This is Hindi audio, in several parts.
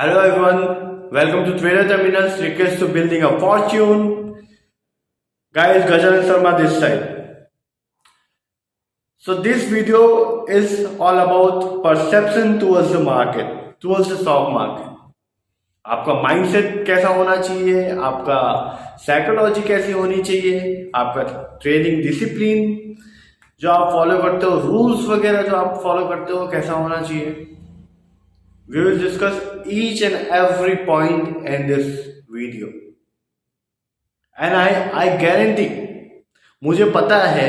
Hello everyone, welcome to Trader Terminals. Request to building a fortune. Guys, Gajanan Sharma this side. So this video is all about perception towards the market, towards the stock market. आपका माइंडसेट कैसा होना चाहिए, आपका साइकोलॉजी कैसी होनी चाहिए, आपका ट्रेडिंग डिसिप्लिन जो आप फॉलो करते हो, रूल्स वगैरह जो आप फॉलो करते हो कैसा होना चाहिए. We will discuss each and every point in this video. And I guarantee, मुझे पता है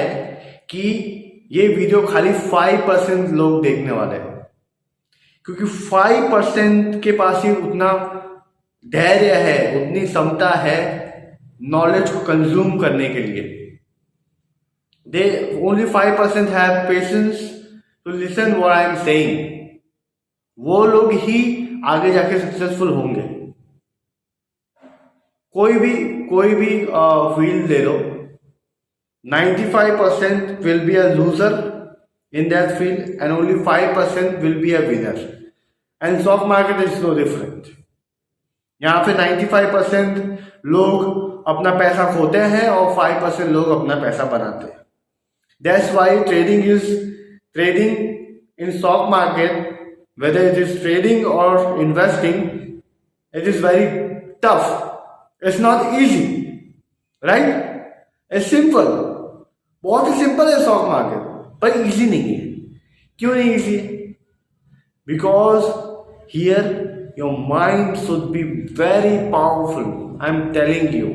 कि ये वीडियो खाली 5% लोग देखने वाले हैं, क्योंकि 5% के पास ही उतना धैर्य है, उतनी क्षमता है नॉलेज को कंज्यूम करने के लिए. They only 5% have patience to listen what I am saying. वो लोग ही आगे जाके सक्सेसफुल होंगे. कोई भी फील्ड ले लो, 95% will be a loser in that field and only 5% will be a winner. And stock market is no different. यहाँ पे 95% लोग अपना पैसा खोते हैं और 5% लोग अपना पैसा बनाते हैं. That's why trading in stock market, whether it is trading or investing, it is very tough. It's not easy, right? It's simple. बहुत ही सिंपल है स्टॉक मार्केट, पर इजी नहीं है. क्यों नहीं इजी है? Because here your mind should be very powerful. I'm telling you,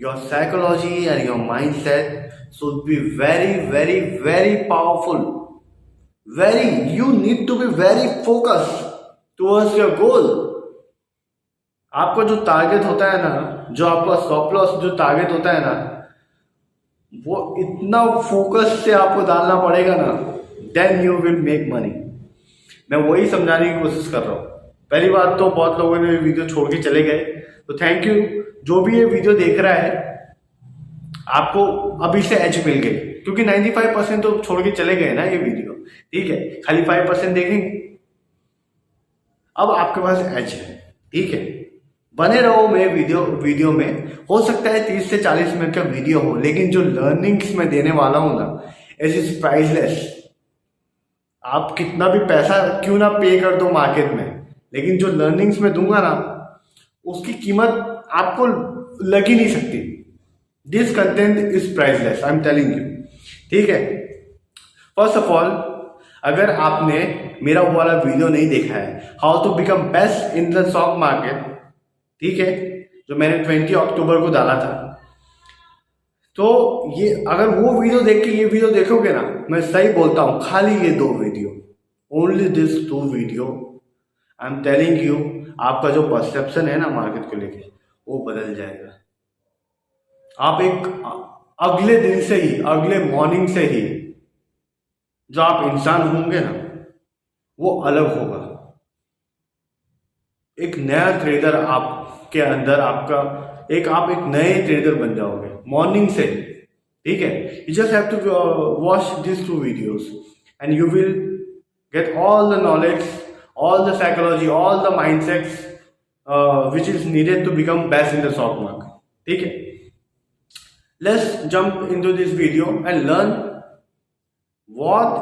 your psychology and your mindset should be very, very, very powerful. You need to be very focused towards your goal. आपका जो टारगेट होता है ना, जो आपका स्टॉप लॉस जो टारगेट होता है ना, वो इतना फोकस से आपको डालना पड़ेगा ना, then you will make money. मैं वही समझाने की कोशिश कर रहा हूँ. पहली बात तो बहुत लोगों ने वीडियो छोड़ के चले गए, तो थैंक यू. जो भी ये वीडियो देख रहा है, आपको अभी से एज मिल गई, क्योंकि 95% तो छोड़ के चले गए ना ये वीडियो. ठीक है, खाली 5% देखेंगे. अब आपके पास एज है. ठीक है, बने रहो मेरे वीडियो में. हो सकता है 30 से 40 मिनट का वीडियो हो, लेकिन जो लर्निंग्स मैं देने वाला हूं ना, इट इज प्राइसलेस. आप कितना भी पैसा क्यों ना पे कर दो मार्केट में, लेकिन जो लर्निंग्स मैं दूंगा ना, उसकी कीमत आपको लग ही नहीं सकती. This content is priceless, I am telling you. ठीक है, फर्स्ट ऑफ ऑल, अगर आपने मेरा वो वाला वीडियो नहीं देखा है, how to become best in the stock market, ठीक है, जो मैंने 20 अक्टूबर को डाला था, तो ये अगर वो वीडियो देख के ये वीडियो देखोगे ना, मैं सही बोलता हूं, खाली ये 2 video, only this 2 video, I am telling you, आपका जो परसेप्शन है ना मार्केट को लेके, वो बदल जाएगा. आप एक अगले दिन से ही, अगले मॉर्निंग से ही जो आप इंसान होंगे ना, वो अलग होगा. एक नया ट्रेडर आपके अंदर, आप एक नए ट्रेडर बन जाओगे मॉर्निंग से. ठीक है, you just have to watch this 2 videos and you will get all the knowledge, all the psychology, all the mindsets which is needed to become best in the stock market. ठीक है, let's jump into this video and learn what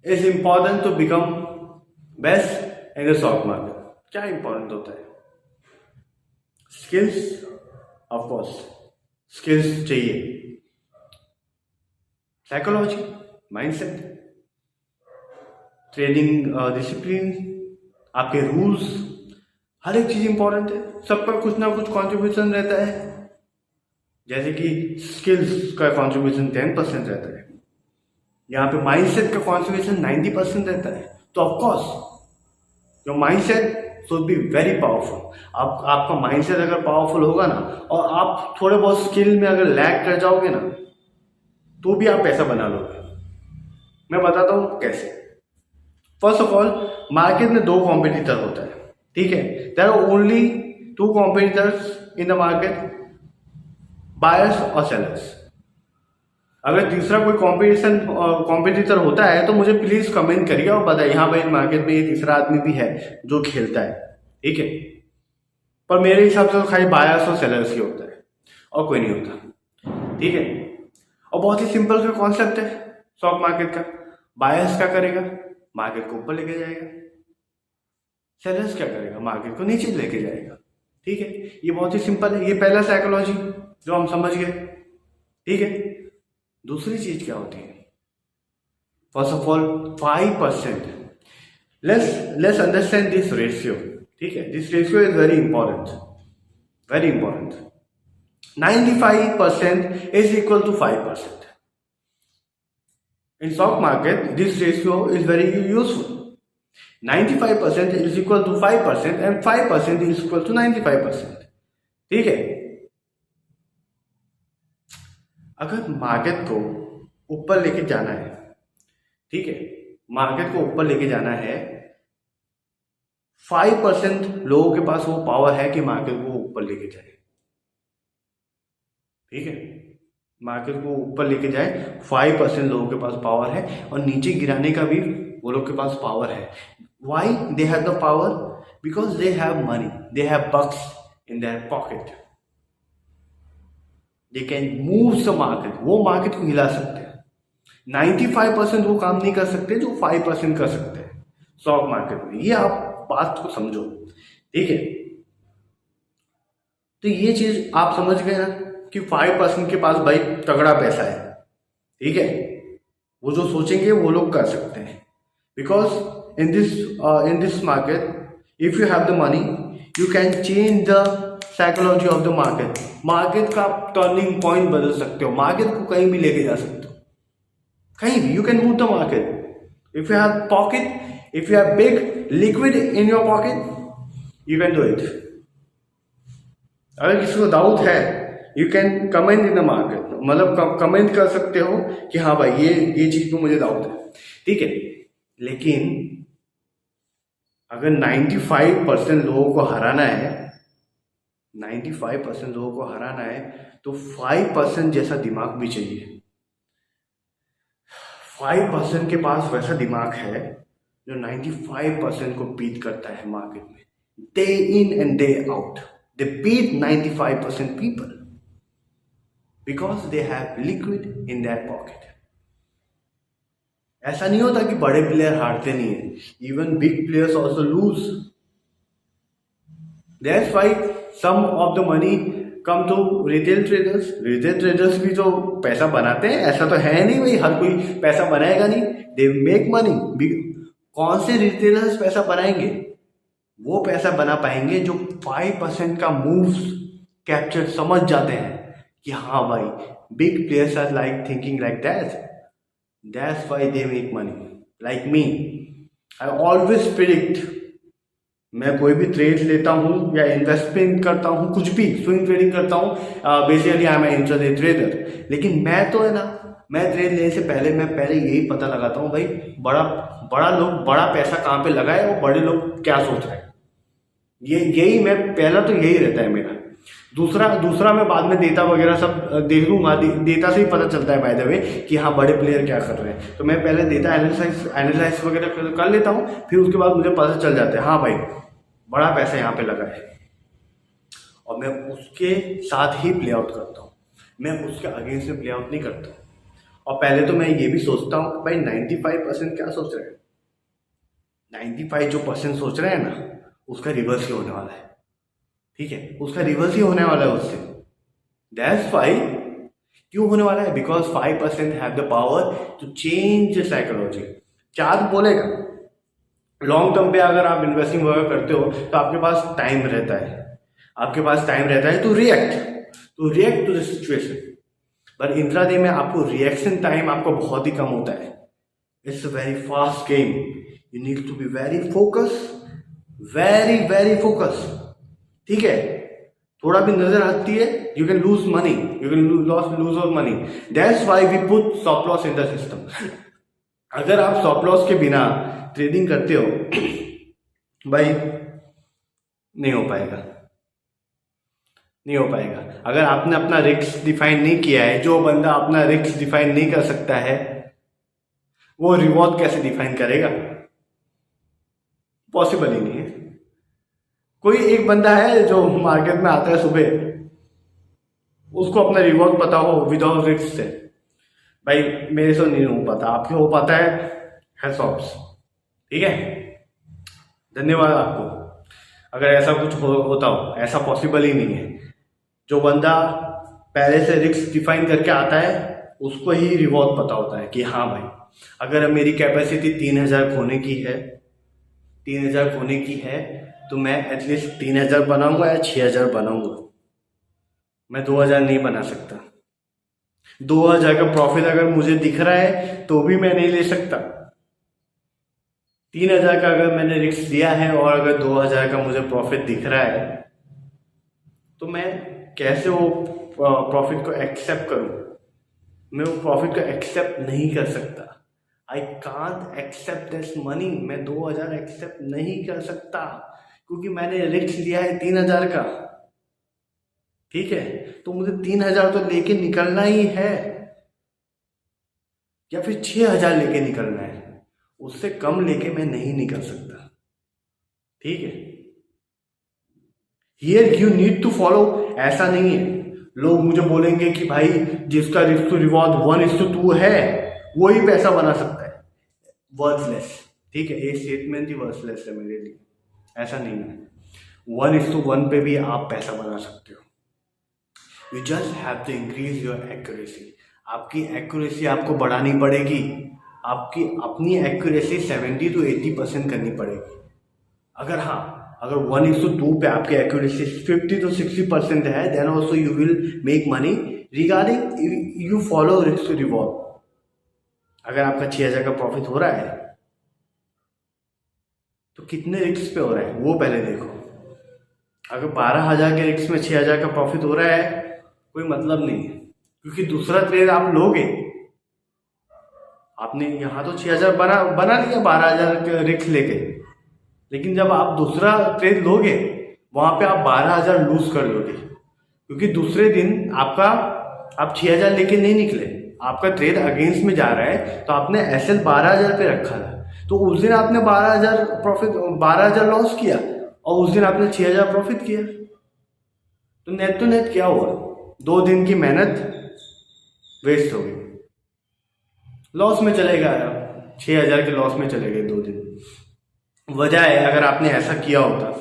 is important to become best in the stock market. क्या इंपॉर्टेंट होता है? स्किल्स, ऑफ कोर्स स्किल्स चाहिए, साइकोलॉजी, माइंडसेट, ट्रेडिंग डिसिप्लिन, आपके रूल्स, हर एक चीज इंपॉर्टेंट है. सबका कुछ ना कुछ कंट्रीब्यूशन रहता है. जैसे कि स्किल्स का कंट्रीब्यूशन 10% रहता है, यहाँ पे माइंडसेट का कंट्रीब्यूशन 90% रहता है. तो of course your mindset should be very powerful. आपका माइंडसेट अगर पावरफुल होगा ना, और आप थोड़े बहुत स्किल में अगर लैग कर जाओगे ना, तो भी आप पैसा बना लोगे. मैं बताता हूँ कैसे. फर्स्ट ऑफ ऑल, मार्केट में 2 कॉम्पिटिटर होता है. ठीक है, there are only 2 competitors in the market, buyers और सेलर्स. अगर तीसरा कोई कॉम्पिटिटर होता है तो मुझे प्लीज कमेंट करिए और बताइए हाँ भाई मार्केट में ये तीसरा आदमी भी है जो खेलता है, ठीक है। पर मेरे हिसाब से तो खाली बायर्स और सेलर्स ही होता है और कोई नहीं होता, ठीक है। और बहुत ही सिंपल सा कॉन्सेप्ट है स्टॉक मार्केट का। बायर्स क्या करेगा, मार्केट को ऊपर लेके जाएगा। सेलर्स क्या करेगा, मार्केट को नीचे लेके जाएगा, ठीक है। ये बहुत ही सिंपल है, ये पहला साइकोलॉजी जो हम समझ गए, ठीक है। दूसरी चीज क्या होती है, first of all 5%। Let's understand this ratio, ठीक है। This ratio is very important, very important. 95% is equal to 5%. In stock market, this ratio is very useful. 95% is equal to 5% and 5% is equal to 95%. ठीक है। अगर मार्केट को ऊपर लेके जाना है, ठीक है, मार्केट को ऊपर लेके जाना है, 5% लोगों के पास वो पावर है कि मार्केट को ऊपर लेके जाए, ठीक है। मार्केट को ऊपर लेके जाए 5% लोगों के पास पावर है, और नीचे गिराने का भी वो लोग के पास पावर है। Why they have the power, because they have money, they have bucks in their pocket, they can move the market, वो मार्केट को हिला सकते हैं। 95% वो काम नहीं कर सकते जो 5% कर सकते हैं स्टॉक मार्केट में। ये आप बात को समझो, ठीक है। तो ये चीज आप समझ गए ना कि 5% के पास भाई तगड़ा पैसा है, ठीक है। वो जो सोचेंगे वो लोग कर सकते हैं, because in this market if you have the money you can change the psychology of the market. Market का टर्निंग पॉइंट बदल सकते हो, मार्केट को कहीं भी लेके जा सकते हो, कहीं भी you can move the market. If you have pocket, if you have big liquid in your pocket you can do it. अगर किसी को डाउट है you can comment in the market, मतलब कमेंट कर सकते हो कि हाँ भाई ये चीज में मुझे डाउट है, ठीक है। लेकिन अगर 95% लोगों को हराना है, 95% लोगों को हराना है तो 5% जैसा दिमाग भी चाहिए। 5% के पास वैसा दिमाग है जो 95% को बीट करता है मार्केट में, day in and day out. They beat 95% people because they have liquid in their pocket. ऐसा नहीं होता कि बड़े प्लेयर हारते नहीं है, even big players also lose. That's why some of the money come to retail traders. Retail traders भी तो पैसा बनाते हैं, ऐसा तो है नहीं भाई हर कोई पैसा बनाएगा नहीं, दे मेक मनी। कौन से रिटेलर्स पैसा बनाएंगे, वो पैसा बना पाएंगे जो 5% का मूव्स कैप्चर समझ जाते हैं कि हाँ भाई big players are like thinking like that's why they make money. Like me, I always predict, मैं कोई भी ट्रेड लेता हूँ या इन्वेस्टमेंट करता हूँ, कुछ भी स्विंग ट्रेडिंग करता हूँ, basically I am an intraday trader. लेकिन मैं तो है ना, मैं ट्रेड लेने से पहले मैं यही पता लगाता हूँ भाई बड़ा पैसा कहाँ पे लगा है और बड़े लोग क्या सोच रहे हैं। यही मैं पहला तो यही रहता है मेरा। दूसरा मैं बाद में डेटा वगैरह सब देख लूंगा, डेटा से ही पता चलता है बाय द वे कि हाँ बड़े प्लेयर क्या कर रहे हैं। तो मैं पहले डेटा एनालिसिस वगैरह कर लेता हूँ, फिर उसके बाद मुझे पता चल जाता है हाँ भाई बड़ा पैसा यहाँ पे लगा है, और मैं उसके साथ ही प्ले आउट करता हूँ, मैं उसके अगेंस्ट में प्ले आउट नहीं करता हूँ। और पहले तो मैं ये भी सोचता हूँ भाई 95% क्या सोच रहे हैं, 95 जो परसेंट सोच रहे हैं ना उसका रिवर्स ही होने वाला है, ठीक है, उसका रिवर्स ही होने वाला है उससे। दैट्स व्हाई क्यों होने वाला है, because 5% have the power to change the psychology. Chart बोलेगा लॉन्ग टर्म पे अगर आप इन्वेस्टिंग वगैरह करते हो तो आपके पास टाइम रहता है, to react to the situation. पर इंट्राडे में आपको रिएक्शन टाइम आपको बहुत ही कम होता है। It's a very fast game, you need to be very focus, ठीक है। थोड़ा भी नजर आती है you can lose money, you can lose और money. That's why we put stop loss in the system. अगर आप स्टॉप लॉस के बिना ट्रेडिंग करते हो भाई नहीं हो पाएगा। नहीं हो पाएगा। अगर आपने अपना रिस्क डिफाइन नहीं किया है, जो बंदा अपना रिस्क डिफाइन नहीं कर सकता है वो रिवॉर्ड कैसे डिफाइन करेगा? पॉसिबल ही नहीं है। कोई एक बंदा है जो मार्केट में आता है सुबह, उसको अपना रिवॉर्ड पता हो विदाउट रिस्क से, भाई मेरे से नहीं हो पाता, आपके हो पाता है सॉफ्ट, ठीक है, धन्यवाद आपको। अगर ऐसा कुछ होता हो, ऐसा पॉसिबल ही नहीं है। जो बंदा पहले से रिस्क डिफाइन करके आता है उसको ही रिवॉर्ड पता होता है कि हाँ भाई, अगर मेरी कैपेसिटी 3000 खोने की है, 3000 खोने की है, तो मैं एटलीस्ट 3000 बनाऊंगा या 6000 बनाऊंगा, मैं 2000 नहीं बना सकता। 2000 का प्रॉफिट अगर मुझे दिख रहा है तो भी मैं नहीं ले सकता। 3000 का अगर मैंने रिस्क लिया है और अगर 2000 का मुझे प्रॉफिट दिख रहा है तो मैं कैसे वो प्रॉफिट को एक्सेप्ट करूं? मैं वो प्रॉफिट को एक्सेप्ट नहीं कर सकता। I can't accept this money. मैं 2000 एक्सेप्ट नहीं कर सकता क्योंकि मैंने रिस्क लिया है 3000 का, ठीक है, तो मुझे 3000 तो लेके निकलना ही है या फिर 6000 लेके निकलना है, उससे कम लेके मैं नहीं निकल सकता, ठीक है। Here you need to follow. ऐसा नहीं है, लोग मुझे बोलेंगे कि भाई जिसका रिस्क टू रिवॉर्ड 1:2 है वो ही पैसा बना सकता है। वर्थलेस, ठीक है, ये स्टेटमेंट ही वर्थलेस है मेरे लिए। ऐसा नहीं है, 1:1 पे भी आप पैसा बना सकते हो। You just have to increase your accuracy. आपकी एक्यूरेसी आपको बढ़ानी पड़ेगी। आपकी अपनी एक्यूरेसी 70 to 80% करनी पड़ेगी। अगर अगर 1:2 पे आपकी एक्यूरेसी 50 to 60% है, then also you will make money regarding you follow risk to reward. अगर आपका 6000 का प्रॉफिट हो रहा है तो कितने रिस्क पे हो रहा है वो पहले देखो। अगर 12000 के रिस्क में 6000 का प्रॉफिट हो रहा है कोई मतलब नहीं है, क्योंकि दूसरा ट्रेड आप लोगे। आपने यहाँ तो 6000 बना लिया 12000 का रिस्क लेके, लेकिन जब आप दूसरा ट्रेड लोगे वहां पे आप 12000 लूज कर लोगे, क्योंकि दूसरे दिन आप 6000 लेके नहीं निकले, आपका ट्रेड अगेंस्ट में जा रहा है, तो आपने एसएल 12000 पे रखा था, तो उस दिन आपने 12000 प्रॉफिट 12000 लॉस किया और उस दिन आपने 6000 प्रॉफिट किया। तो नेट टू नेट क्या हुआ? 2 दिन की मेहनत वेस्ट हो गई, लॉस में चले गए, 6000 के लॉस में चले गए 2 दिन। वजह है, अगर आपने ऐसा किया होता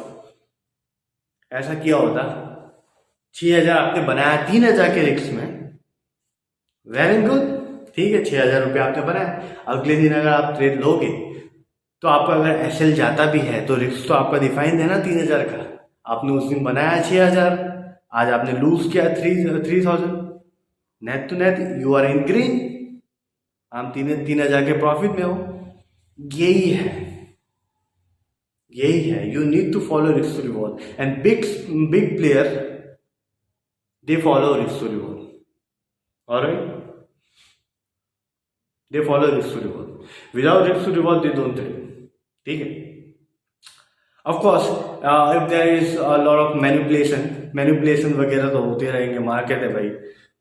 6000 आपने बनाया 3000 के रिस्क में, वेरी गुड, ठीक है, 6000 रुपये आपने बनाया। अगले दिन अगर आप ट्रेड लोगे तो आपका अगर एसएल जाता भी है तो रिस्क तो आपका डिफाइन है ना 3000 का। आपने उस दिन बनाया 6000, आज आपने लूज किया 3000, net to net you are in green, आप 3000 के प्रॉफिट में हो। यही है, you need to follow risk to reward and big player they follow risk to reward, alright, they follow risk to reward, without risk to reward they don't trade, ठीक है। Of course if there is a lot of manipulation वगैरह तो होते रहेंगे, मार्केट है भाई,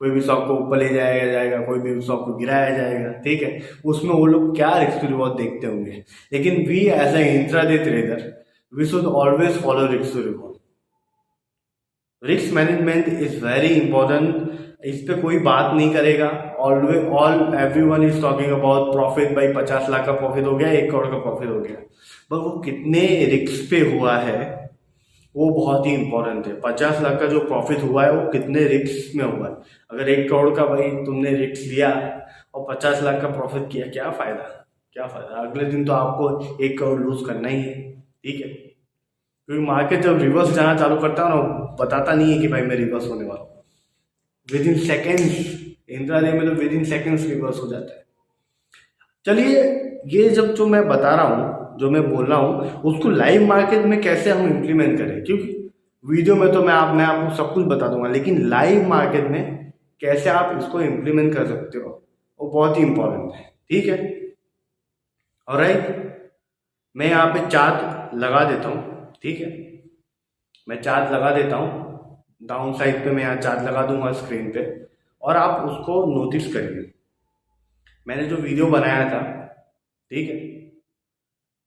कोई भी स्टॉक को ऊपर ले जाएगा, कोई भी स्टॉक को गिराया जाएगा, ठीक है, उसमें वो लोग क्या रिस्क टू रिवॉर्ड देखते होंगे। लेकिन we as a intraday trader we should always follow risk to reward. Risk management is very important, इस पे कोई बात नहीं करेगा। Everyone is talking about profit, भाई 50 लाख का प्रॉफिट हो गया, 1 करोड़ का प्रॉफिट हो गया, पर वो कितने रिस्क पे हुआ है वो बहुत ही इंपॉर्टेंट है। 50 लाख का जो प्रॉफिट हुआ है वो कितने रिस्क में हुआ है। अगर 1 करोड़ का भाई तुमने रिस्क लिया और 50 लाख का प्रॉफिट किया, क्या फायदा? अगले दिन तो आपको 1 करोड़ लूज करना ही है, ठीक है, क्योंकि मार्केट जब रिवर्स जाना चालू करता है ना, बताता नहीं है कि भाई मैं रिवर्स होने वाला हूँ। विद इन सेकेंड्स, इंट्राडे में तो विद इन सेकेंड्स रिवर्स हो जाता है। चलिए, ये जो मैं बता रहा हूँ, जो मैं बोल रहा हूँ, उसको लाइव मार्केट में कैसे हम इम्प्लीमेंट करें, क्योंकि वीडियो में तो मैं आपको सब कुछ बता दूंगा, लेकिन लाइव मार्केट में कैसे आप इसको इम्प्लीमेंट कर सकते हो वो बहुत ही इंपॉर्टेंट है, ठीक है, ऑलराइट। मैं यहाँ पे चार्ट लगा देता हूँ, ठीक है, मैं चार्ट लगा देता हूँ, डाउन साइड पे मैं यहाँ चार्ट लगा दूंगा स्क्रीन पे, और आप उसको नोटिस करिए। मैंने जो वीडियो बनाया था, ठीक है,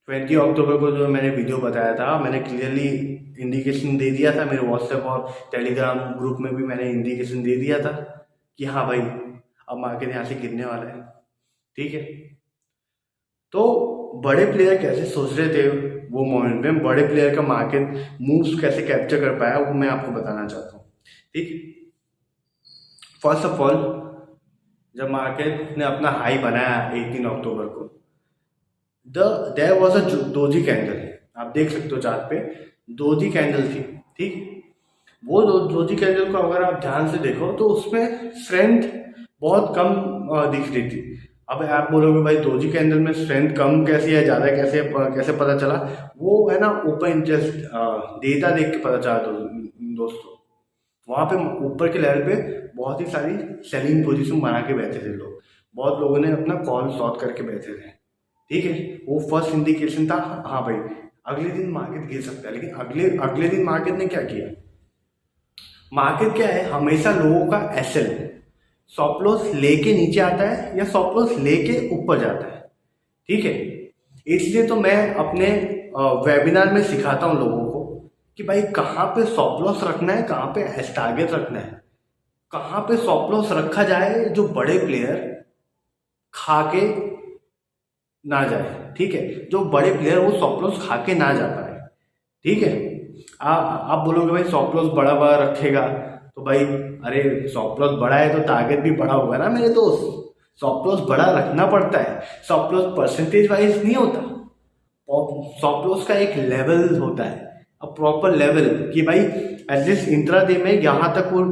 20 अक्टूबर को जो मैंने वीडियो बताया था, मैंने क्लियरली इंडिकेशन दे दिया था, मेरे व्हाट्सएप और टेलीग्राम ग्रुप में भी मैंने इंडिकेशन दे दिया था कि हाँ भाई अब मार्केट यहाँ से गिरने वाला है, ठीक है। तो बड़े प्लेयर कैसे सोच रहे थे वो मोमेंट में, बड़े प्लेयर का मार्केट मूव्स कैसे कैप्चर कर पाया, वो मैं आपको बताना चाहता हूँ, ठीक है। फर्स्ट ऑफ ऑल, जब मार्केट ने अपना हाई बनाया 18 अक्टूबर को, there was a doji candle, आप देख सकते हो चार्ट पे डोजी कैंडल थी, ठीक। वो डोजी कैंडल को अगर आप ध्यान से देखो तो उसमें स्ट्रेंथ बहुत कम दिख रही थी। अब आप बोलोगे भाई डोजी कैंडल में स्ट्रेंथ कम कैसी है, ज़्यादा कैसे कैसे पता चला? वो है ना ओपन इंटरेस्ट डेटा देख के पता चला दोस्तों। वहाँ पे ऊपर के लेवल पे बहुत ही सारी सेलिंग पोजीशन बना के बैठे थे लोग, बहुत लोगों ने अपना कॉल शॉर्ट करके बैठे थे, ठीक है। वो फर्स्ट इंडिकेशन था, हाँ भाई अगले दिन मार्केट गिर सकता है। लेकिन अगले दिन मार्केट ने क्या किया? मार्केट क्या है, हमेशा लोगों का एसएल स्टॉप लॉस लेके नीचे आता है या स्टॉप लॉस लेके ऊपर जाता है, ठीक है। इसलिए तो मैं अपने वेबिनार में सिखाता हूँ लोगों को कि भाई कहाँ पे स्टॉप लॉस रखना है, कहाँ पे टारगेट रखना है, कहाँ पे स्टॉप लॉस रखा जाए जो बड़े प्लेयर खा के ना जाए, ठीक है। जो बड़े प्लेयर वो स्टॉप लॉस खा के ना जा पाए, ठीक है। आप बोलोगे भाई स्टॉप लॉस बड़ा बड़ा रखेगा तो भाई, अरे स्टॉप लॉस बड़ा है तो टारगेट भी बड़ा होगा ना मेरे दोस्त। स्टॉप लॉस बड़ा रखना पड़ता है, स्टॉप लॉस परसेंटेज वाइज नहीं होता, स्टॉप लॉस का एक लेवल होता है, अब प्रॉपर लेवल कि भाई एटलीस्ट इंट्राडे में यहाँ तक वो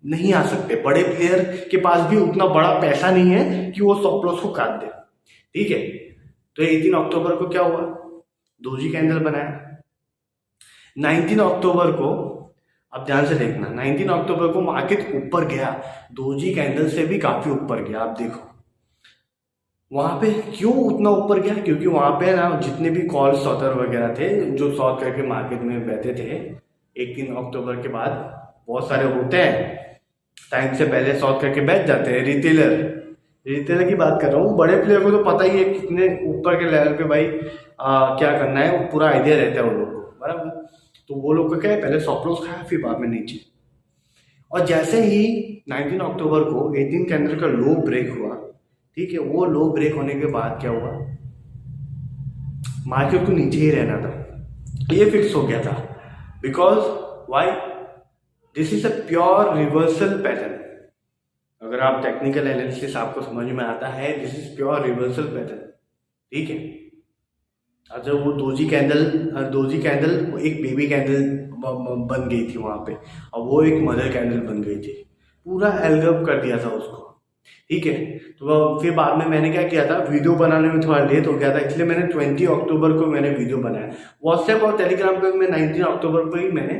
नहीं आ सकते। बड़े प्लेयर के पास भी उतना बड़ा पैसा नहीं है कि वो स्टॉप लॉस को काट दे, ठीक है। तो 18 अक्टूबर को क्या हुआ? डोजी कैंडल बनाया। 19 अक्टूबर को अब ध्यान से देखना, 19 अक्टूबर को मार्केट ऊपर गया, डोजी कैंडल से भी काफी ऊपर गया। आप देखो वहां पे क्यों उतना ऊपर गया, क्योंकि वहां पे ना जितने भी कॉल शॉर्टर वगैरह थे जो शॉर्ट करके मार्केट में बैठे थे 18 अक्टूबर के बाद, बहुत सारे होते हैं टाइम से पहले शॉर्ट करके बैठ जाते हैं। रिटेलर की बात कर रहा हूँ, बड़े प्लेयर को तो पता ही है कितने ऊपर के लेवल पे भाई क्या करना है, वो पूरा आइडिया रहता है वो लोग को, बराबर। तो वो लोग को क्या है, पहले स्टॉप लॉस खाया फिर बाद में नीचे। और जैसे ही 19 अक्टूबर को 18 कैंडल का लो ब्रेक हुआ, ठीक है, वो लो ब्रेक होने के बाद क्या हुआ, मार्केट को नीचे ही रहना था, ये फिक्स हो गया था। Because why, this is a pure reversal pattern. अगर आप टेक्निकल एनालिसिस आपको समझ में आता है, this is pure reversal pattern, ठीक है। अच्छा, वो डोजी कैंडल एक बेबी कैंडल बन गई थी वहां पे, और वो एक मदर कैंडल बन गई थी, पूरा एल्गअप कर दिया था उसको, ठीक है। तो फिर बाद में मैंने क्या किया था, वीडियो बनाने में थोड़ा लेट हो गया था, इसलिए मैंने 20 अक्टूबर को मैंने वीडियो बनाया। व्हाट्सएप और टेलीग्राम पे मैं 19 अक्टूबर को ही मैंने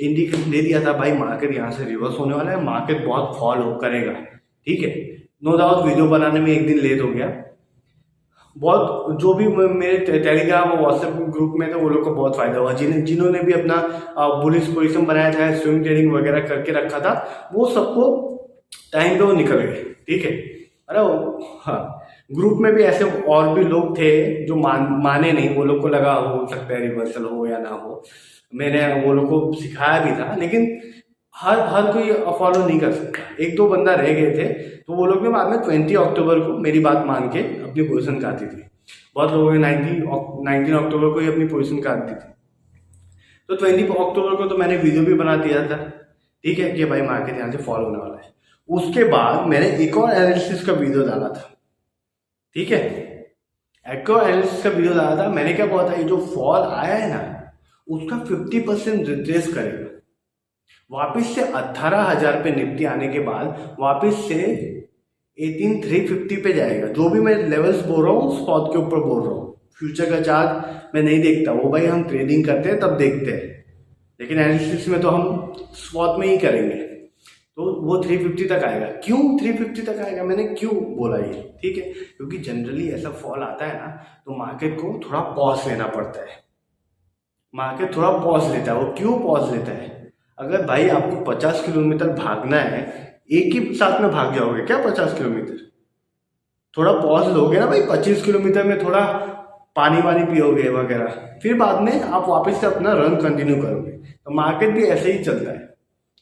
इंडिकेशन दे दिया था, भाई मार्केट यहाँ से रिवर्स होने वाला है, मार्केट बहुत फॉल करेगा, ठीक है। नो डाउट वीडियो बनाने में एक दिन लेट हो गया, बहुत जो भी मेरे टेलीग्राम और व्हाट्सएप ग्रुप में थे वो लोग को बहुत फायदा हुआ, जिन्होंने भी अपना बुलिश पोजीशन बनाया था, स्विंग ट्रेडिंग वगैरह करके रखा था, वो सबको टाइम पे वो निकल गए, ठीक है। अरे हाँ, ग्रुप में भी ऐसे और भी लोग थे जो माने नहीं, वो लोग को लगा हो सकता है रिवर्सल हो या ना हो, मैंने वो लोग को सिखाया भी था, लेकिन हर कोई फॉलो नहीं कर सकता। एक दो बंदा रह गए थे, तो वो लोग भी बाद में 20 अक्टूबर को मेरी बात मान के अपनी पोजीशन काटी थी। बहुत लोगों ने 19 अक्टूबर को ही अपनी पोजीशन काट दी थी। तो 20 अक्टूबर को तो मैंने वीडियो भी बना दिया था, ठीक है, कि भाई मार्केट यहाँ से फॉल होने वाला है। उसके बाद मैंने एक और एनालिसिस का वीडियो डाला था, ठीक है, एक और एनालिसिस का वीडियो डाला था। मैंने क्या बोला था, ये जो फॉल आया है ना, उसका 50% रिट्रेस करेगा, वापस से 18,000 पे निफ्टी आने के बाद वापस से 18,350 पे जाएगा। जो भी मैं लेवल्स बोल रहा हूँ स्पॉट के ऊपर बोल रहा हूँ, फ्यूचर का चार्ट मैं नहीं देखता, वो भाई हम ट्रेडिंग करते हैं तब देखते हैं, लेकिन एनालिसिस में तो हम स्पॉट में ही करेंगे। तो वो 350 तक आएगा। क्यों 350 तक आएगा, मैंने क्यों बोला ये, ठीक है, क्योंकि जनरली ऐसा फॉल आता है ना तो मार्केट को थोड़ा पॉज लेना पड़ता है, मार्केट थोड़ा पॉज लेता है। वो क्यों पॉज लेता है, अगर भाई आपको 50 किलोमीटर भागना है, एक ही साथ में भाग जाओगे क्या 50 किलोमीटर? थोड़ा पॉज लोगे ना भाई, 25 किलोमीटर में थोड़ा पानी वानी पियोगे वगैरह, फिर बाद में आप वापस से अपना रन कंटिन्यू करोगे। तो मार्केट भी ऐसे ही चलता है।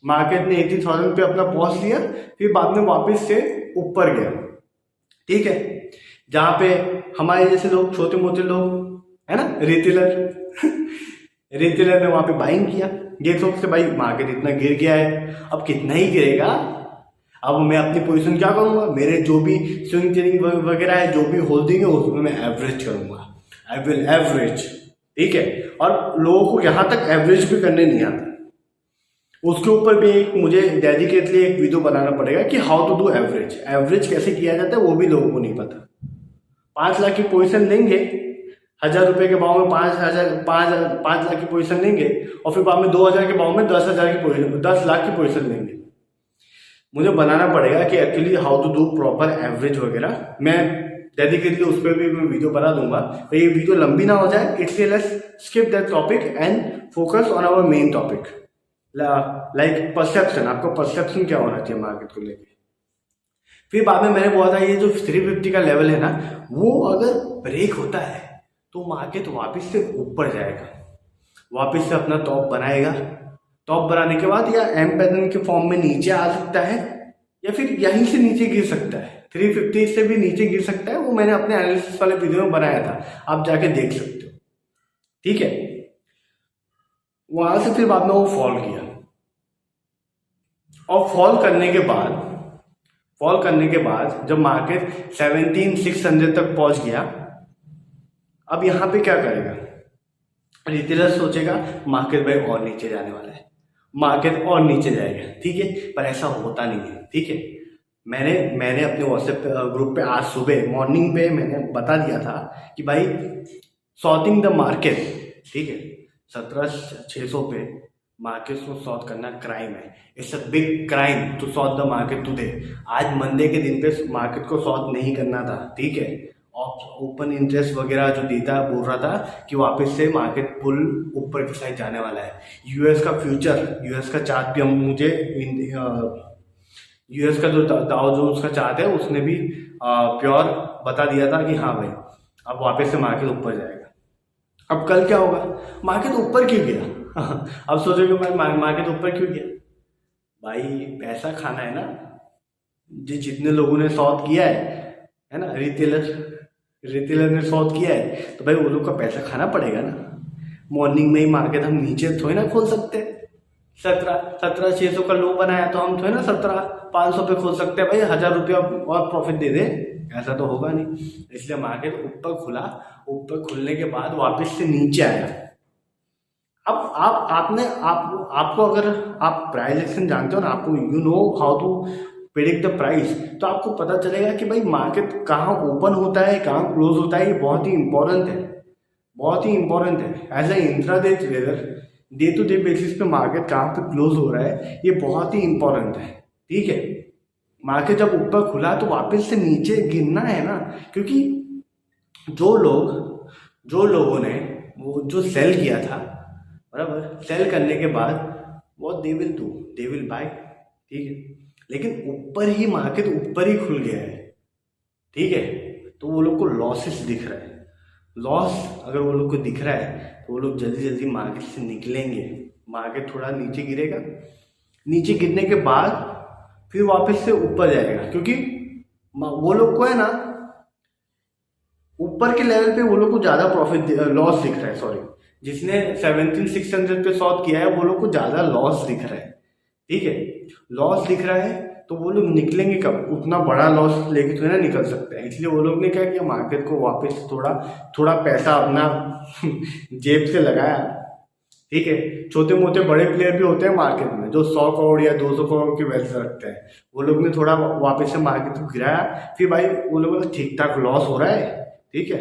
मार्केट ने 80,000 पे अपना पॉज लिया, फिर बाद में वापस से ऊपर गया, ठीक है। जहाँ पे हमारे जैसे लोग, छोटे मोटे लोग है ना, रिटेलर ने वहां पे बाइंग किया, ये सोच से भाई मार्केट इतना गिर गया है, अब कितना ही गिरेगा, अब मैं अपनी पोजीशन क्या करूंगा, मेरे जो भी स्विंग ट्रेडिंग वगैरह है, जो भी होल्डिंग है, उसमें मैं एवरेज करूंगा, आई विल एवरेज, ठीक है। और लोगों को यहाँ तक एवरेज भी करने नहीं आता, उसके ऊपर भी एक मुझे डेडिकेटली एक वीडियो बनाना पड़ेगा कि how to do average, average कैसे किया जाता है वो भी लोगों को नहीं पता। 5 लाख की पोजीशन लेंगे, 1,000 रुपए के भाव में 5 लाख की पोजीशन लेंगे, और फिर बाद में 2,000 के भाव में 10,000 की पोजीशन, 10 लाख की पोजीशन लेंगे। मुझे बनाना पड़ेगा कि actually how to do proper average वगैरह, मैं डेडिकेटली उस पर भी मैं वीडियो बना दूंगा। तो ये वीडियो लंबी ना हो जाए, इसलिए let's skip that topic and focus on our main topic, like perception. आपका परसेप्शन क्या होना चाहिए मार्केट को लेकर। फिर बाद में मैंने बोला था ये जो 350 का लेवल है ना, वो अगर ब्रेक होता है तो मार्केट वापस से ऊपर जाएगा, वापस से अपना टॉप बनाएगा। टॉप बनाने के बाद या एम पैटर्न के फॉर्म में नीचे आ सकता है, या फिर यहीं से नीचे गिर सकता है, 350 से भी नीचे गिर सकता है। वो मैंने अपने एनालिसिस वाले वीडियो में बनाया था, आप जाके देख सकते हो, ठीक है। वहां से फिर बाद में वो फॉल किया, और फॉल करने के बाद जब मार्केट 17,600 तक पहुंच गया, अब यहां पे क्या करेगा, रिटेलर सोचेगा मार्केट भाई और नीचे जाने वाला है, मार्केट और नीचे जाएगा, ठीक है। पर ऐसा होता नहीं है, ठीक है। मैंने अपने व्हाट्सएप ग्रुप पे आज सुबह मॉर्निंग पे मैंने बता दिया था कि भाई सॉर्टिंग द मार्केट, ठीक है, 17,600 पे मार्केट को सॉर्ट करना क्राइम है। It's a big crime to short the market today. आज मंडे के दिन पे मार्केट को सॉर्ट नहीं करना था, ठीक है। ओपन इंटरेस्ट वगैरह जो देता बोल रहा था कि वापस से मार्केट पुल ऊपर की साइड जाने वाला है। यूएस का फ्यूचर, यूएस का चार्ट भी यूएस का जो डाउ जोन्स का चार्ट है उसने भी प्योर बता दिया था कि हाँ भाई अब वापस से मार्केट ऊपर जाएगा। अब कल क्या होगा, मार्केट ऊपर क्यों गया अब सोचोगे भाई मार्केट ऊपर क्यों गया, भाई पैसा खाना है ना, जितने लोगों ने सॉल्व किया है ना, रिटेलर ने सॉल्व किया है, तो भाई वो लोग का पैसा खाना पड़ेगा ना। मॉर्निंग में ही मार्केट हम नीचे थोड़ी ना खोल सकते, 17,600 का लो बनाया तो हम थोड़ी ना 17,500 पे खोल सकते हैं भाई, 1,000 रुपया और प्रॉफिट दे दे, ऐसा तो होगा नहीं। इसलिए मार्केट ऊपर खुला, ऊपर खुलने के बाद वापस से नीचे आया। अब आपको अगर आप प्राइस एक्शन जानते हो ना, आपको you know how to predict the price, तो आपको पता चलेगा कि भाई मार्केट कहाँ ओपन होता है, कहाँ क्लोज होता है। ये बहुत ही इंपॉर्टेंट है, बहुत ही इंपॉर्टेंट है। As a intraday trader day to day basis पे मार्केट कहाँ पे क्लोज हो रहा है, ये बहुत ही इंपॉर्टेंट है, ठीक है। मार्केट जब ऊपर खुला तो वापस से नीचे गिरना है ना, क्योंकि जो लोगों ने वो जो सेल किया था, बराबर, सेल करने के बाद वो दे विल बाय, ठीक है। लेकिन ऊपर ही मार्केट ऊपर ही खुल गया है, ठीक है, तो वो लोग को लॉसेस दिख रहा है। लॉस अगर वो लोग को दिख रहा है तो वो लोग जल्दी जल्दी मार्केट से निकलेंगे। मार्केट थोड़ा नीचे गिरेगा, नीचे गिरने के बाद फिर वापस से ऊपर जाएगा, क्योंकि वो लोग को है ना ऊपर के लेवल पे वो लोग को ज्यादा लॉस दिख रहा है, सॉरी, जिसने 17,600 पे सॉल्व किया है वो लोग को ज्यादा लॉस दिख रहा है, ठीक है। लॉस दिख रहा है तो वो लोग निकलेंगे कब, उतना बड़ा लॉस लेके तो है ना निकल सकते हैं। इसलिए वो लोग ने क्या किया, मार्केट को वापस थोड़ा पैसा अपना जेब से लगाया, ठीक है। छोटे मोटे बड़े प्लेयर भी होते हैं मार्केट में जो 100 करोड़ या 200 करोड़ की वेल्थ रखते हैं, वो लोग ने थोड़ा वापस से मार्केट को गिराया। फिर भाई वो लोगों का ठीक ठाक लॉस हो रहा है, ठीक है,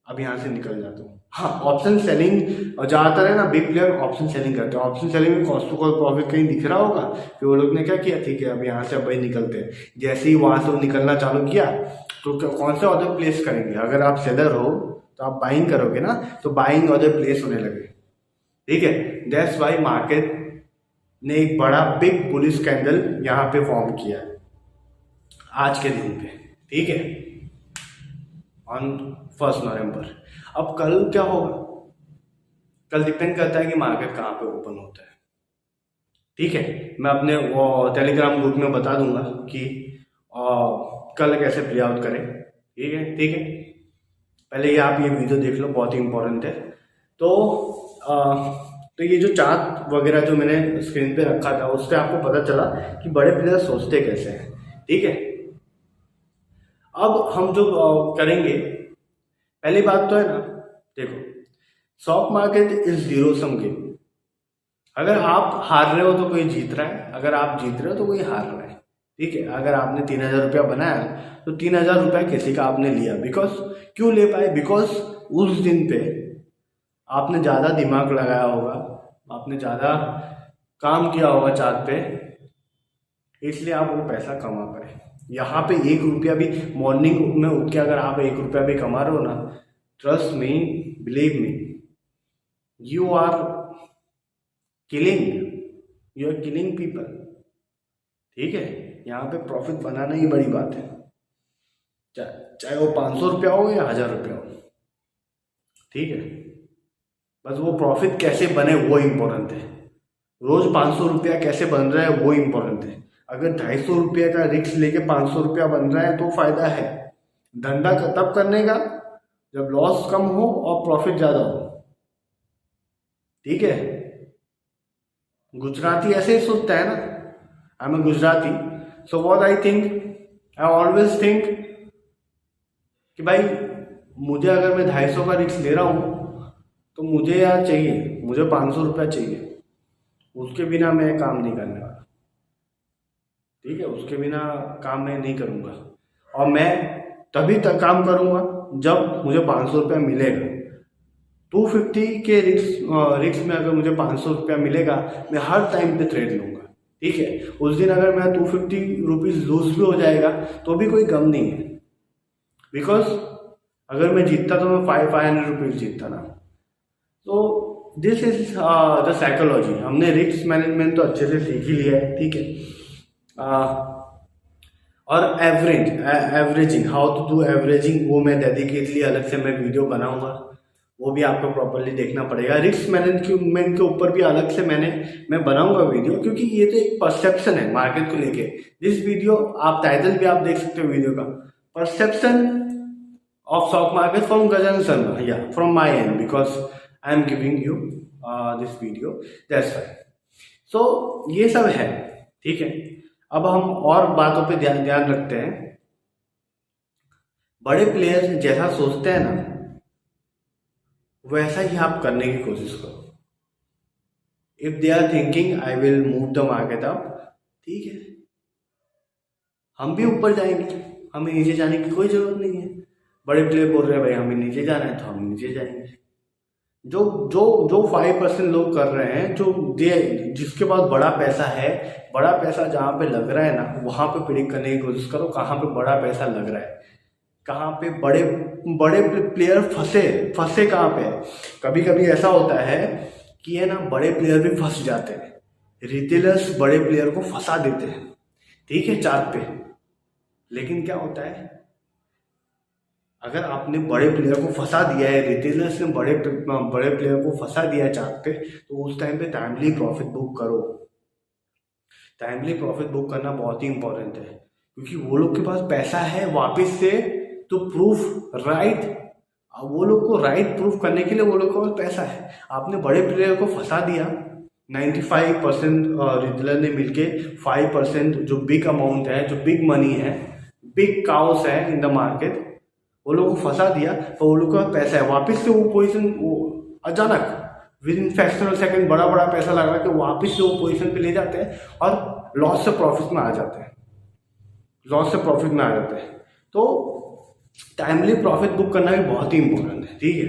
अब यहाँ से निकल जाता हूँ। हाँ, ऑप्शन सेलिंग ज़्यादातर है ना, बिग प्लेयर ऑप्शन सेलिंग करते हैं। ऑप्शन सेलिंग में कॉस्ट टू कॉस्ट प्रॉफिट कहीं दिख रहा होगा, फिर वो लोग ने क्या किया, ठीक है अब यहाँ से अब भाई निकलते हैं। जैसे ही वहाँ से वो निकलना चालू किया तो कौन से ऑर्डर प्लेस करेंगे, अगर आप सेलर हो तो आप बाइंग करोगे ना, तो बाइंग ऑर्डर प्लेस होने लगे, ठीक है। दैट्स वाई मार्केट ने एक बड़ा बिग बुलिश कैंडल यहाँ पे फॉर्म किया है आज के दिन पे, ठीक है, ऑन 1 नवंबर। अब कल क्या होगा, कल डिपेंड करता है कि मार्केट कहाँ पे ओपन होता है, ठीक है। मैं अपने टेलीग्राम ग्रुप में बता दूंगा कि कल कैसे प्ले आउट करें, ठीक है, ठीक है। पहले ये आप ये वीडियो देख लो, बहुत ही इंपॉर्टेंट है। तो ये जो चार्ट वगैरह जो मैंने स्क्रीन पे रखा था उससे आपको पता चला कि बड़े प्लेयर सोचते कैसे हैं, ठीक है। अब हम जो करेंगे, पहली बात तो है ना, देखो stock market is zero sum game. अगर आप हार रहे हो तो कोई जीत रहा है, अगर आप जीत रहे हो तो कोई हार रहा है, ठीक है। अगर आपने 3,000 रुपया बनाया तो 3,000 रुपया किसी का आपने लिया, बिकॉज क्यों ले पाए, बिकॉज उस दिन पे आपने ज़्यादा दिमाग लगाया होगा, आपने ज़्यादा काम किया होगा चार्ट पे, इसलिए आप वो पैसा कमा पाए। यहाँ पे 1 रुपया भी मॉर्निंग में उठ के अगर आप 1 रुपया भी कमा रहे हो ना, trust me, believe me, you are killing people, ठीक है। यहाँ पे प्रॉफिट बनाना ही बड़ी बात है, चाहे वो 500 रुपया हो या 1,000 रुपया हो, ठीक है। बस वो प्रॉफिट कैसे बने वो इम्पोर्टेंट है। रोज 500 रुपया कैसे बन रहा है वो इम्पोर्टेंट है। अगर 250 रुपये का रिस्क लेके 500 रुपया बन रहा है तो फायदा है। धंधा तब करने का जब लॉस कम हो और प्रॉफिट ज्यादा हो, ठीक है। गुजराती ऐसे ही सोचता है ना, I am a Gujarati, so what I think, I always think कि भाई मुझे अगर मैं 250 का रिस्क ले रहा हूँ तो मुझे यार चाहिए, मुझे 500 रुपया चाहिए, उसके बिना मैं काम नहीं करने वाला, ठीक है। उसके बिना काम मैं नहीं करूँगा, और मैं तभी तक काम करूँगा जब मुझे 500 रुपया मिलेगा। 250 के रिस्क में अगर मुझे 500 रुपया मिलेगा, मैं हर टाइम पे ट्रेड लूँगा, ठीक है। उस दिन अगर मैं 250 रुपीज़ लूज भी हो जाएगा तो भी कोई गम नहीं है, बिकॉज अगर मैं जीतता तो मैं 500 रुपीज़ जीतता ना। तो दिस इज द साइकोलॉजी। हमने रिस्क मैनेजमेंट तो अच्छे से सीख ही लिया है, ठीक है। और averaging, how to do averaging, वो मैं डेडिकेटली अलग से मैं वीडियो बनाऊंगा, वो भी आपको प्रॉपरली देखना पड़ेगा। रिस्क मैनेजमेंट के ऊपर भी अलग से मैं बनाऊंगा वीडियो, क्योंकि ये तो एक परसेप्शन है मार्केट को लेके। दिस वीडियो, आप टाइटल भी आप देख सकते हो वीडियो का, perception of stock market from Gajanan Sharma, या from my end, because I am giving you this video, that's why. So ये सब है, ठीक है। अब हम और बातों पे ध्यान रखते हैं। बड़े प्लेयर जैसा सोचते हैं ना, वैसा ही आप करने की कोशिश करो। If they are thinking I will move the market up, ठीक है, हम भी ऊपर जाएंगे, हमें नीचे जाने की कोई जरूरत नहीं है। बड़े प्लेयर बोल रहे हैं भाई हमें नीचे जाना है तो हम नीचे जाएंगे। जो 5% लोग कर रहे हैं, जिसके पास बड़ा पैसा है, बड़ा पैसा जहाँ पे लग रहा है ना, वहां पे प्रेडिक्ट करने की कोशिश करो कहाँ पे बड़ा पैसा लग रहा है, कहाँ पे बड़े प्लेयर फंसे कहाँ पे। कभी कभी ऐसा होता है कि है ना, बड़े प्लेयर भी फंस जाते हैं, रिटेलर्स बड़े प्लेयर को फंसा देते हैं, ठीक है, चार्ट पे। लेकिन क्या होता है, अगर आपने बड़े प्लेयर को फंसा दिया है, रिटेलर्स ने बड़े प्लेयर को फंसा दिया है चार्ट पे, तो उस टाइम पे टाइमली प्रॉफिट बुक करो। टाइमली प्रॉफिट बुक करना बहुत ही इंपॉर्टेंट है, क्योंकि वो लोग के पास पैसा है वापस से तो प्रूफ राइट, वो लोग को राइट प्रूफ करने के लिए वो लोग के पास पैसा है। आपने बड़े प्लेयर को फंसा दिया, 95% रिटेलर ने मिलके 5% जो बिग अमाउंट है, जो बिग मनी है, बिग काउस है इन द मार्केट, वो लोग को फंसा दिया, तो वो लोग का पैसा है वापस से वो पोजीशन, वो अचानक विद इन फ्रैक्शनल सेकंड बड़ा पैसा लगा के वापस से वो पोजीशन पे ले जाते हैं और लॉस से प्रॉफिट में आ जाते हैं, तो टाइमली प्रॉफिट बुक करना भी बहुत ही इंपॉर्टेंट है, ठीक है।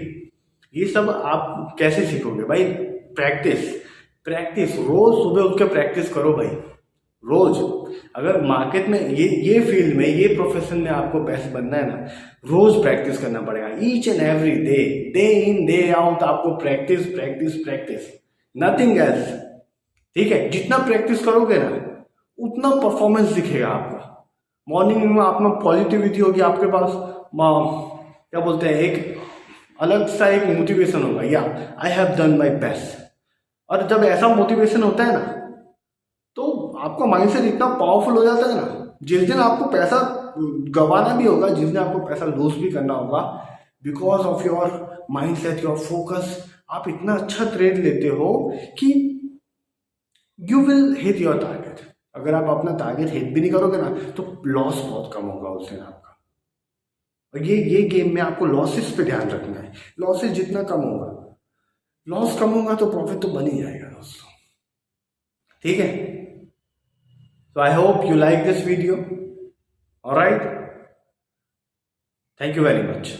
ये सब आप कैसे सीखोगे भाई? प्रैक्टिस, रोज सुबह उठ के प्रैक्टिस करो भाई, रोज। अगर मार्केट में ये फील्ड में, ये प्रोफेशन में आपको पैसे बनना है ना, रोज प्रैक्टिस करना पड़ेगा। Each and every day in day out आपको प्रैक्टिस, नथिंग एल्स। ठीक है, जितना प्रैक्टिस करोगे ना उतना परफॉर्मेंस दिखेगा आपका। मॉर्निंग में आप में पॉजिटिविटी होगी, आपके पास क्या बोलते हैं, एक अलग सा एक मोटिवेशन होगा, या I have done my best. और जब ऐसा मोटिवेशन होता है ना तो आपका माइंडसेट इतना पावरफुल हो जाता है ना, जिस दिन आपको पैसा गंवाना भी होगा, जिस दिन आपको पैसा लूज भी करना होगा, because of your mindset, your focus, आप इतना अच्छा ट्रेड लेते हो कि you will hit your target. अगर आप अपना टारगेट हिट भी नहीं करोगे ना तो लॉस बहुत कम होगा उस दिन आपका। और ये गेम में आपको लॉसेस पे ध्यान रखना है। लॉसेस जितना कम होगा, लॉस कम होगा तो प्रॉफिट तो बन ही जाएगा दोस्तों, ठीक है। So I hope you like this video. All right. Thank you very much.